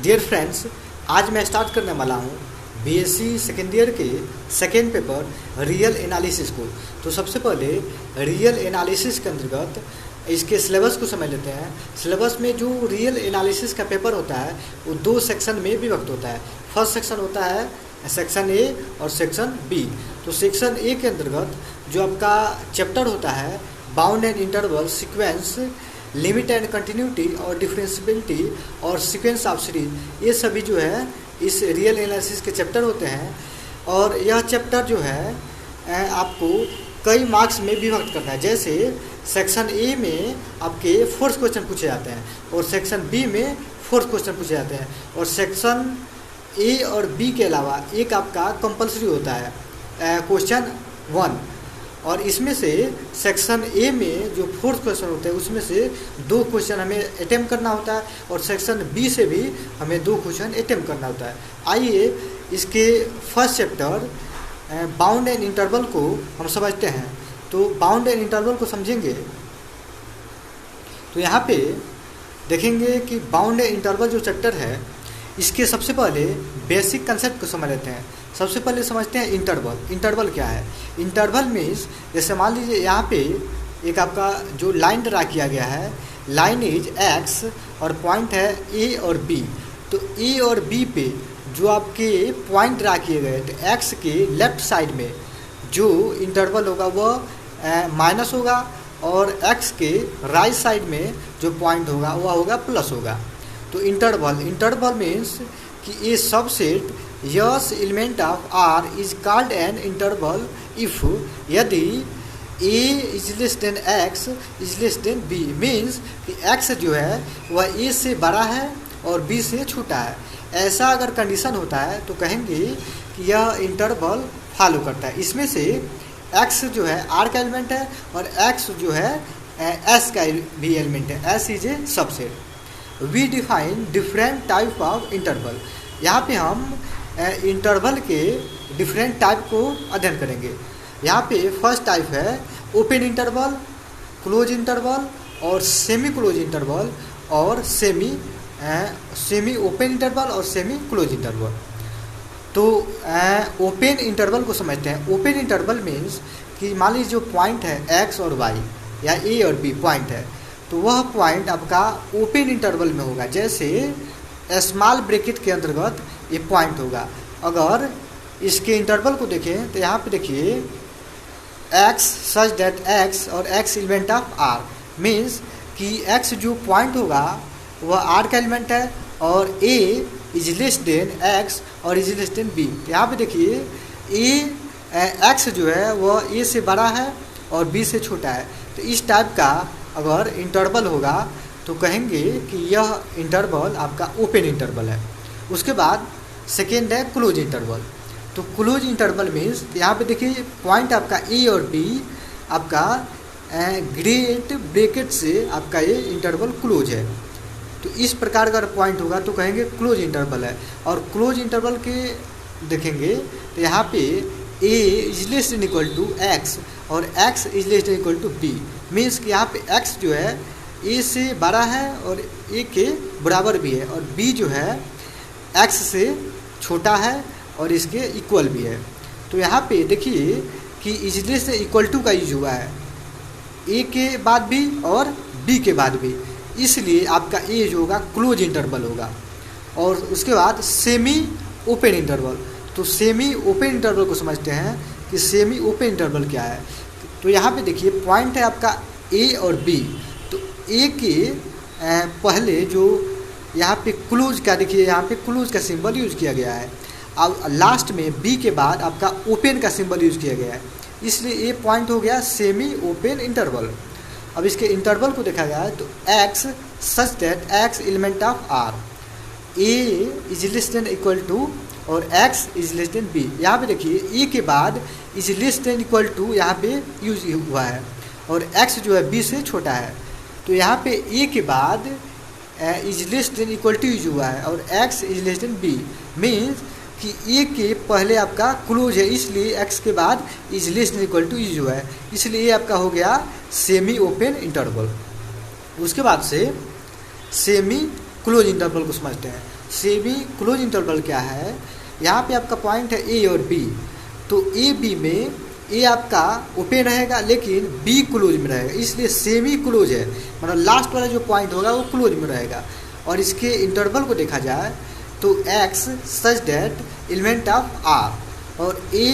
Dear friends, आज मैं start करने वाला हूँ बीएससी सेकेंड ईयर के सेकेंड पेपर रियल एनालिसिस को। तो सबसे पहले रियल एनालिसिस के अंतर्गत इसके सिलेबस को समझ लेते हैं। सिलेबस में जो रियल एनालिसिस का पेपर होता है वो दो सेक्शन में विभक्त होता है। फर्स्ट सेक्शन होता है सेक्शन ए और सेक्शन बी। तो सेक्शन ए के अंतर्गत जो आपका चैप्टर होता है bound and interval, sequence, limit and continuity और डिफरेंशिएबिलिटी और सीक्वेंस ऑफ सीरीज, ये सभी जो है इस रियल एनालिसिस के चैप्टर होते हैं। और यह चैप्टर जो है आपको कई मार्क्स में विभक्त करना है। जैसे सेक्शन ए में आपके 4 क्वेश्चन पूछे जाते हैं और सेक्शन बी में 4 क्वेश्चन पूछे जाते हैं। और सेक्शन ए और बी के अलावा एक आपका कंपलसरी होता है क्वेश्चन 1। और इसमें से सेक्शन ए में जो 4th क्वेश्चन होते हैं उसमें से 2 क्वेश्चन हमें अटेम्प्ट करना होता है और सेक्शन बी से भी हमें 2 क्वेश्चन अटेम्प्ट करना होता है। आइए इसके first chapter bound and interval को हम समझते हैं। तो बाउंड एंड इंटरवल को समझेंगे तो यहाँ पे देखेंगे कि बाउंड एंड इंटरवल जो चैप्टर है इसके सबसे पहले बेसिक कंसेप्ट को समझ लेते हैं। सबसे पहले समझते हैं इंटरवल। इंटरवल क्या है? इंटरवल मीन्स जैसे मान लीजिए यहाँ पे एक आपका जो लाइन ड्रा किया गया है, लाइन इज एक्स और पॉइंट है ए और बी। तो ए और बी पे जो आपके पॉइंट ड्रा किए गए तो एक्स के लेफ्ट साइड में जो इंटरवल होगा वह माइनस होगा और एक्स के राइट साइड में जो पॉइंट होगा वह होगा प्लस होगा। तो इंटरवल मीन्स कि a subset S element of R is called an interval if यदि a is less than x is less than b. Means कि एक्स जो है वह ए से बड़ा है और बी से छोटा है। ऐसा अगर कंडीशन होता है तो कहेंगे कि यह इंटरवल फॉलो करता है। इसमें से एक्स जो है आर का एलिमेंट है और एक्स जो है एस का भी एलिमेंट है। S is a subset. We define different type of interval. यहाँ पे हम इंटरवल के डिफरेंट टाइप को अध्ययन करेंगे। यहाँ पे फर्स्ट टाइप है ओपन इंटरवल, क्लोज इंटरवल और सेमी क्लोज इंटरवल और सेमी ओपन इंटरवल और सेमी क्लोज इंटरवल। तो ओपन इंटरवल को समझते हैं। ओपन इंटरवल मीन्स कि मान लीजिए जो पॉइंट है एक्स और वाई या ए और बी पॉइंट है तो वह पॉइंट आपका ओपन इंटरवल में होगा। जैसे स्मॉल ब्रैकेट के अंतर्गत ये पॉइंट होगा। अगर इसके इंटरवल को देखें तो यहाँ पे देखिए एक्स सच दैट एक्स और x element of R. Means कि एक्स जो पॉइंट होगा वह आर का एलिमेंट है और a is less than x और इज लेस देन बी। यहाँ पे देखिए एक्स जो है वह ए से बड़ा है और बी से छोटा है। तो इस टाइप का अगर इंटरवल होगा तो कहेंगे कि यह इंटरवल आपका ओपन इंटरवल है। उसके बाद सेकेंड है क्लोज इंटरवल। तो क्लोज इंटरवल मीन्स यहाँ पे देखिए पॉइंट आपका ए और बी आपका ग्रेट ब्रैकेट से आपका ये इंटरवल क्लोज है। तो इस प्रकार का पॉइंट होगा तो कहेंगे क्लोज इंटरवल है। और क्लोज इंटरवल के देखेंगे तो यहाँ पे a is less than equal to x और x is less than equal to b. Means कि यहाँ पे एक्स जो है ए से बड़ा है और ए के बराबर भी है और बी जो है एक्स से छोटा है और इसके इक्वल भी है। तो यहाँ पे देखिए कि is less than equal to का यूज हुआ है ए के बाद भी और बी के बाद भी, इसलिए आपका ए जो होगा क्लोज इंटरवल होगा। और उसके बाद सेमी ओपन इंटरवल। तो सेमी ओपन इंटरवल को समझते हैं कि सेमी ओपन इंटरवल क्या है। तो यहाँ पे देखिए पॉइंट है आपका ए और बी। तो ए के पहले जो यहाँ पे क्लोज का देखिए यहाँ पे क्लोज का सिंबल यूज किया गया है। अब लास्ट में बी के बाद आपका ओपन का सिंबल यूज किया गया है, इसलिए ये पॉइंट हो गया सेमी ओपन इंटरवल। अब इसके इंटरवल को देखा गया है तो x such that x element of R, a is less than equal to और x is less than b. यहाँ पे देखिए ए के बाद is less than equal to यहाँ पे यूज हुआ है और एक्स जो है बी से छोटा है। तो यहाँ पे ए के बाद is less than equal to use हुआ है और x is less than b. Means कि ए के पहले आपका क्लोज है इसलिए एक्स के बाद is less than equal to use हुआ है, इसलिए ये आपका हो गया सेमी ओपन इंटरवल। उसके बाद से सेमी क्लोज इंटरवल को समझते हैं। सेमी क्लोज इंटरवल क्या है, यहाँ पे आपका पॉइंट है ए और बी, तो ए बी में ए आपका ओपन रहेगा लेकिन बी क्लोज में रहेगा, इसलिए सेमी क्लोज है, मतलब लास्ट वाला जो पॉइंट होगा वो क्लोज में रहेगा। और इसके इंटरवल को देखा जाए तो x such that element of R और a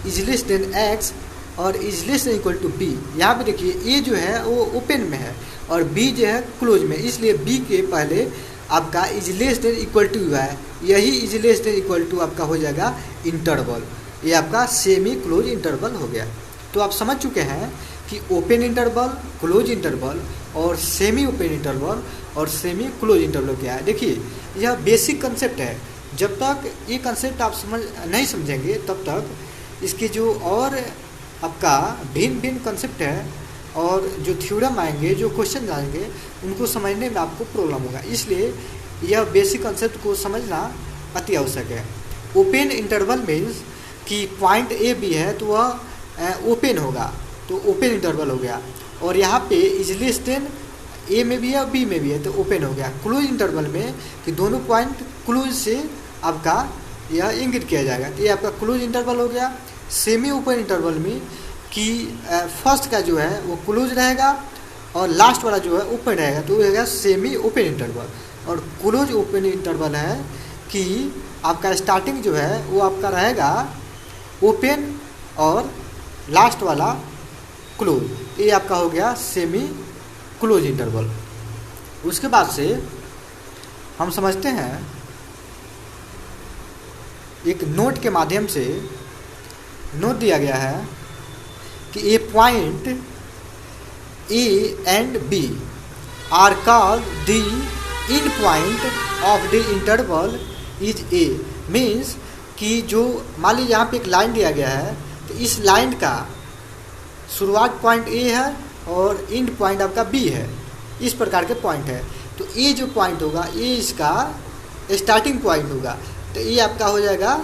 is less than x और is less than equal to b. यहाँ पे देखिए ए जो है वो ओपन में है और बी जो है क्लोज में, इसलिए बी के पहले आपका is less than equal to हुआ है, यही is less than equal to आपका हो जाएगा इंटरवल, ये आपका सेमी क्लोज इंटरवल हो गया। तो आप समझ चुके हैं कि ओपन इंटरवल, क्लोज इंटरवल और सेमी ओपन इंटरवल और सेमी क्लोज इंटरवल क्या है। देखिए यह बेसिक कंसेप्ट है, जब तक ये कंसेप्ट आप नहीं समझेंगे तब तक इसके जो और आपका भिन्न भिन्न कंसेप्ट है और जो थ्योरम आएंगे, जो क्वेश्चन आएंगे, उनको समझने में आपको प्रॉब्लम होगा, इसलिए यह बेसिक कंसेप्ट को समझना अति आवश्यक है। ओपन इंटरवल मीन्स कि पॉइंट ए बी है तो वह ओपन होगा, तो ओपन इंटरवल हो गया, और यहाँ पे इज लेस देन ए में भी है और बी में भी है तो ओपन हो गया। क्लोज इंटरवल में कि दोनों पॉइंट क्लोज से आपका यह इंगित किया जाएगा, तो ये आपका क्लोज इंटरवल हो गया। सेमी ओपन इंटरवल में कि फर्स्ट का जो है वो क्लोज रहेगा और लास्ट वाला जो है ओपन रहेगा, तो वो रहेगा सेमी ओपन इंटरवल। और क्लोज ओपन इंटरवल है कि आपका स्टार्टिंग जो है वो आपका रहेगा ओपन और लास्ट वाला क्लोज, ये आपका हो गया सेमी क्लोज इंटरवल। उसके बाद से हम समझते हैं एक नोट के माध्यम से, नोट दिया गया है कि a point a and b are called the end point of the interval is a. Means कि जो मान लीजिए यहाँ पे एक लाइन दिया गया है, तो इस लाइन का शुरुआत पॉइंट ए है और एंड पॉइंट आपका बी है, इस प्रकार के पॉइंट है। तो ए जो पॉइंट होगा ये इसका स्टार्टिंग पॉइंट होगा, तो ये आपका हो जाएगा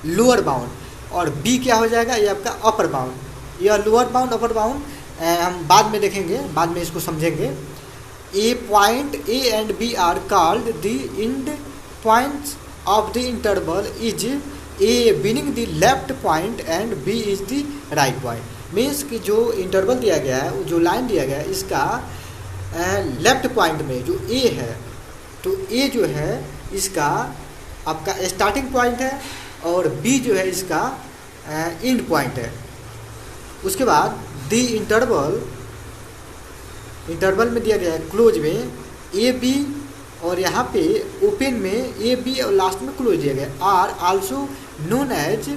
लोअर बाउंड, और बी क्या हो जाएगा, ये आपका अपर बाउंड। यह लोअर बाउंड अपर बाउंड हम बाद में देखेंगे, बाद में इसको समझेंगे। A point a and b are called the end points of the interval is a being the left point and b is the right point. Means कि जो इंटरवल दिया गया है, जो लाइन दिया गया है, इसका लेफ्ट पॉइंट में जो ए है, तो ए जो है इसका आपका स्टार्टिंग पॉइंट है और बी जो है इसका एंड पॉइंट है। उसके बाद द इंटरवल में दिया गया है क्लोज में ए बी, और यहाँ पे ओपन में ए बी और लास्ट में क्लोज दिया गया, are also known as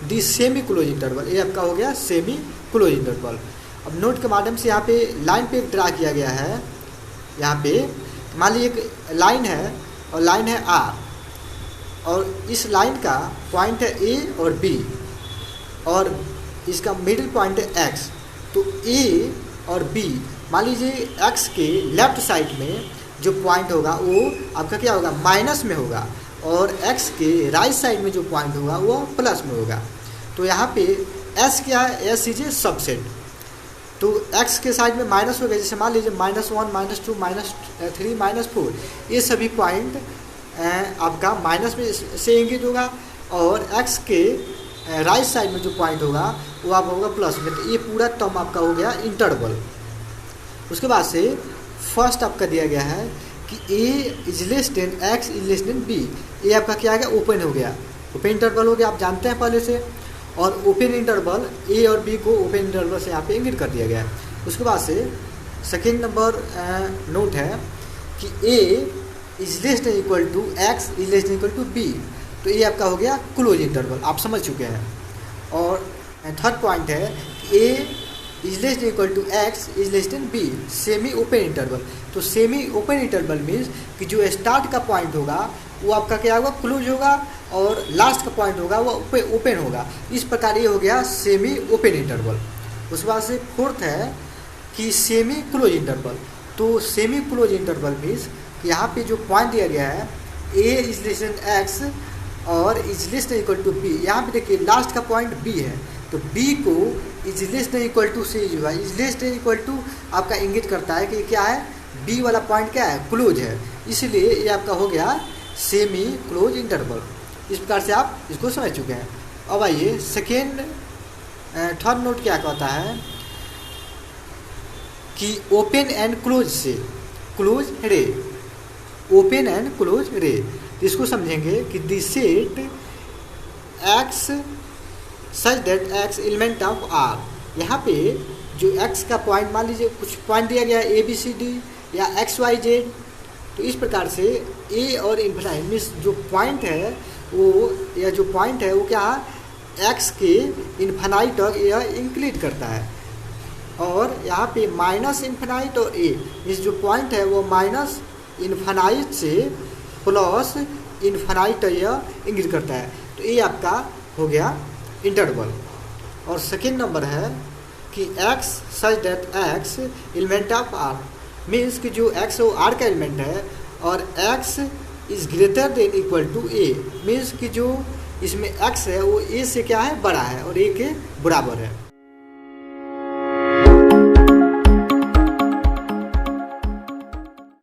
the semi close interval. ये आपका हो गया सेमी क्लोज इंटरवल। अब नोट के माध्यम से यहाँ पे लाइन पे ड्रा किया गया है। यहाँ पे मान लीजिए एक लाइन है और लाइन है आर, और इस लाइन का पॉइंट है ए और बी, और इसका मिडिल पॉइंट है एक्स। तो ए और बी मान लीजिए एक्स के लेफ्ट साइड में जो पॉइंट होगा वो आपका क्या होगा, माइनस में होगा, और एक्स के राइट साइड में जो पॉइंट होगा वो प्लस में होगा। तो यहाँ पे एस क्या है, एस इज ए सबसेट। तो एक्स के साइड में माइनस हो गया, जैसे मान लीजिए -1 -2 -3 -4, ये सभी पॉइंट आपका माइनस में से इंगित होगा, और एक्स के राइट साइड में जो पॉइंट होगा वो आपका होगा प्लस में। तो ये पूरा टर्म आपका हो गया इंटरवल। उसके बाद से फर्स्ट आपका दिया गया है कि a is less than x is less than b, ये आपका क्या है, ओपन हो गया, ओपन इंटरवल हो गया, आप जानते हैं पहले से। और ओपन इंटरवल ए और बी को ओपन इंटरवल से यहाँ पे इंगित कर दिया गया है। उसके बाद से सेकेंड नंबर नोट है कि a is less than equal to x is less than equal to b, तो ये आपका हो गया क्लोज इंटरवल, आप समझ चुके हैं। और थर्ड पॉइंट है कि a is less than equal to x is less than b, semi open interval. तो सेमी ओपन इंटरवल मीन्स कि जो स्टार्ट का पॉइंट होगा वो आपका क्या होगा, क्लोज होगा, और लास्ट का पॉइंट होगा वो ओपन होगा। इस प्रकार ये हो गया सेमी ओपन इंटरवल। उसके बाद से फोर्थ है कि सेमी क्लोज इंटरवल। तो सेमी क्लोज इंटरवल मीन्स यहाँ पे जो पॉइंट दिया गया है a is less than x और is less than equal to b, यहाँ पे देखिए लास्ट का पॉइंट बी है, तो बी को is less than equal to से जो है is less than equal to आपका इंगित करता है कि क्या है, बी वाला पॉइंट क्या है, क्लोज है, इसलिए ये आपका हो गया सेमी क्लोज इंटरवल। इस प्रकार से आप इसको समझ चुके हैं। अब आइए सेकेंड थर्ड नोट क्या कहता है कि ओपन एंड क्लोज से close ray, open and close ray. इसको समझेंगे कि the set x such that x element of R. यहाँ पे जो एक्स का पॉइंट, मान लीजिए कुछ पॉइंट दिया गया है ABCD या XYZ, तो इस प्रकार से ए और इन्फिनाइट मीन्स जो पॉइंट है वो, या जो पॉइंट है वो क्या है, एक्स के इन्फिनाइट तक यह इंक्लूड करता है। और यहाँ पे माइनस इन्फिनाइट और ए, इस जो पॉइंट है वो माइनस इन्फिनाइट से प्लस इन्फिनाइट यह इंक्लूड करता है। तो ये आपका हो गया इंटरवल। और सेकेंड नंबर है कि x such that x element of R, means कि जो एक्स वो आर का एलिमेंट है और x is greater than equal to a, means कि जो इसमें एक्स है वो ए से क्या है, बड़ा है और ए के बराबर है।